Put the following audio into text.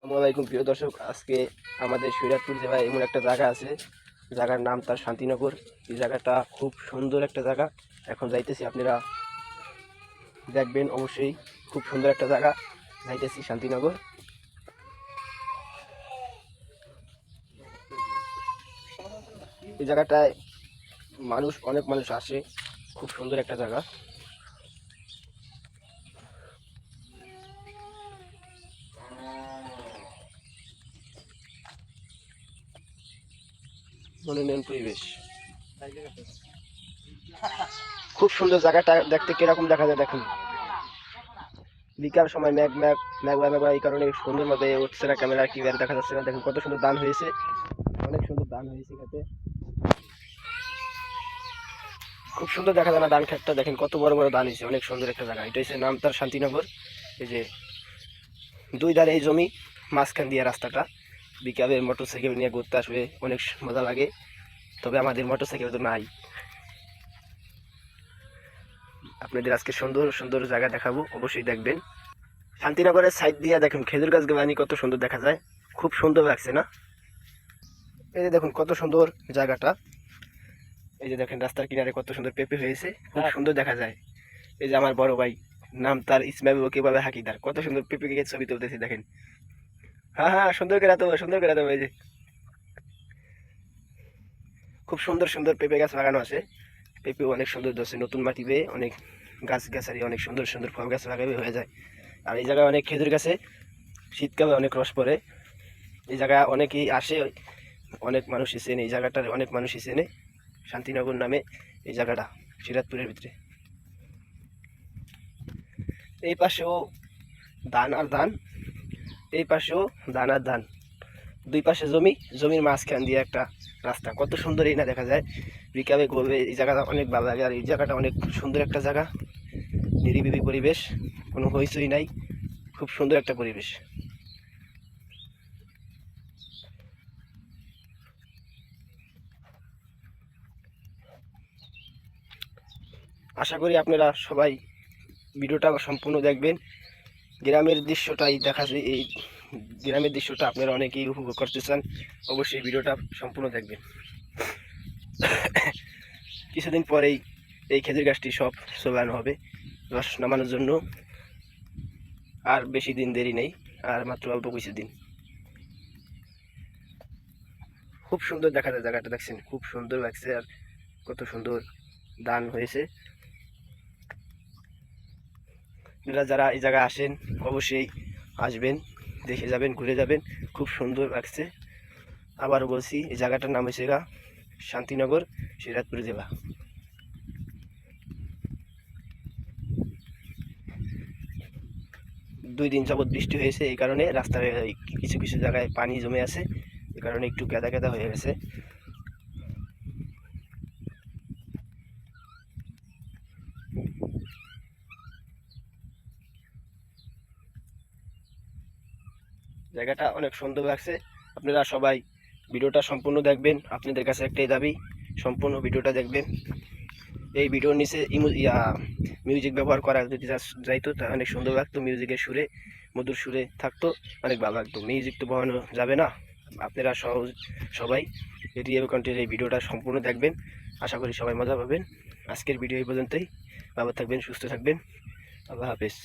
আসসালামু আলাইকুম প্রিয় দর্শক, আজকে আমাদের শরীয়তপুর জেলায় এমন একটা জায়গা আছে, জায়গার নাম তার শান্তিনগর। এই জায়গাটা খুব সুন্দর একটা জায়গা। এখন যাইতেছি, আপনারা দেখবেন অবশ্যই। খুব সুন্দর একটা জায়গা, যাইতেছি শান্তিনগর। এই জায়গাটায় অনেক মানুষ আসে, খুব সুন্দর একটা জায়গা। মনোরম পরিবেশ, খুব সুন্দর জায়গাটা। দেখতে কিরকম দেখা যায় দেখুন, বিকাল সময় মেঘ মেঘ মেঘলা মেঘলা, এই কারণে সুন্দরভাবে উঠছে না ক্যামেরা, কি আর দেখা যাচ্ছে না। দেখুন কত সুন্দর দান হয়েছে, অনেক সুন্দর দান হয়েছে খেতে। খুব সুন্দর দেখা যায় না ধান ক্ষেতটা, দেখেন কত বড় বড় ধান হয়েছে, অনেক সুন্দর একটা জায়গা। এটা হচ্ছে নাম তার শান্তিনগর। এই যে দুই ধারে এই জমি, মাঝখান দিয়ে রাস্তাটা। বিকালে মোটর সাইকেল নিয়ে ঘুরতে আসবে, অনেক মজা লাগে। তবে আমাদের মোটর সাইকেল তো নাই। আপনাদের আজকে সুন্দর সুন্দর জায়গা দেখাবো, অবশ্যই দেখবেন। শান্তিনগরের সাইড দিয়ে দেখুন খেজুর গাছ গালানি কত সুন্দর দেখা যায়, খুব সুন্দর লাগছে না? এই যে দেখুন কত সুন্দর জায়গাটা। এই যে দেখেন রাস্তার কিনারে কত সুন্দর পেঁপে হয়েছে, খুব সুন্দর দেখা যায়। এই যে আমার বড় ভাই, নাম তার ইসমাইল, কিভাবে হাকিদার, কত সুন্দর পেঁপে কে ছবি তুলতেছি দেখেন। হ্যাঁ হ্যাঁ, সুন্দর করে দেবো, সুন্দর করে দেবো। এই যে খুব সুন্দর সুন্দর পেঁপে গাছ লাগানো আছে। পেঁপে অনেক সুন্দর ধরছে, নতুন মাটি বেয়ে অনেক গাছ গাছারি, অনেক সুন্দর সুন্দর ফল গাছ লাগাবে হয়ে যায়। আর এই জায়গায় অনেক খেজুর গাছে শীতকালে অনেক রস পড়ে। এই জায়গায় অনেকেই আসে, অনেক মানুষই চেনে এই জায়গাটার, অনেক মানুষই চেনে শান্তিনগর নামে এই জায়গাটা, সিরাজপুরের ভিতরে। এই পাশেও ধান আর ধান, এই পাশেও ধান আর ধান, দুই পাশে জমি, জমির মাঝখান দিয়ে একটা রাস্তা, কত সুন্দর এই না দেখা যায়। বিকালে ঘুরবে, এই জায়গাটা অনেক ভালো লাগে। আর এই জায়গাটা অনেক সুন্দর একটা জায়গা, নিরিবিলি পরিবেশ, কোনো হইচই নাই, খুব সুন্দর একটা পরিবেশ। আশা করি আপনারা সবাই ভিডিওটা সম্পূর্ণ দেখবেন। গ্রামের দৃশ্যটাই দেখা যায়, এই গ্রামের দৃশ্যটা আপনারা অনেকেই উপভোগ করতে চান, অবশ্যই ভিডিওটা সম্পূর্ণ দেখবেন। কিছুদিন পরেই এই খেজুর গাছটি সব চলানো হবে রস নামানোর জন্য। আর বেশি দিন দেরি নেই, আর মাত্র অল্প কিছু দিন। খুব সুন্দর দেখা যায় জায়গাটা, দেখছেন খুব সুন্দর লাগছে। আর কত সুন্দর দান হয়েছে। আপনারা যারা এই জায়গায় আসেন অবশ্যই আসবেন, দেখে যাবেন, ঘুরে যাবেন, খুব সুন্দর লাগছে। আবারও বলছি, এই জায়গাটার নাম হয়েছে শান্তিনগর, সিরাজপুর জেলা। 2 দিন যাবৎ বৃষ্টি হয়েছে, এই কারণে রাস্তায় কিছু কিছু জায়গায় পানি জমে আছে, এই কারণে একটু কেদা কেদা হয়ে গেছে। জায়গাটা অনেক সুন্দর লাগছে। আপনারা সবাই ভিডিওটা সম্পূর্ণ দেখবেন, আপনাদের কাছে একটাই দাবি, সম্পূর্ণ ভিডিওটা দেখবেন। এই ভিডিওর নিচে মিউজিক ব্যবহার করা যদি যাইতো তা অনেক সুন্দর লাগতো, মিউজিকের সুরে, মধুর সুরে থাকতো, অনেক ভালো লাগতো। মিউজিক তো বহানো যাবে না। আপনারা সবাই রিয়েল কন্টেন্টের এই ভিডিওটা সম্পূর্ণ দেখবেন, আশা করি সবাই মজা পাবেন। আজকের ভিডিও এই পর্যন্তই। ভালো থাকবেন, সুস্থ থাকবেন, আল্লাহ হাফেজ।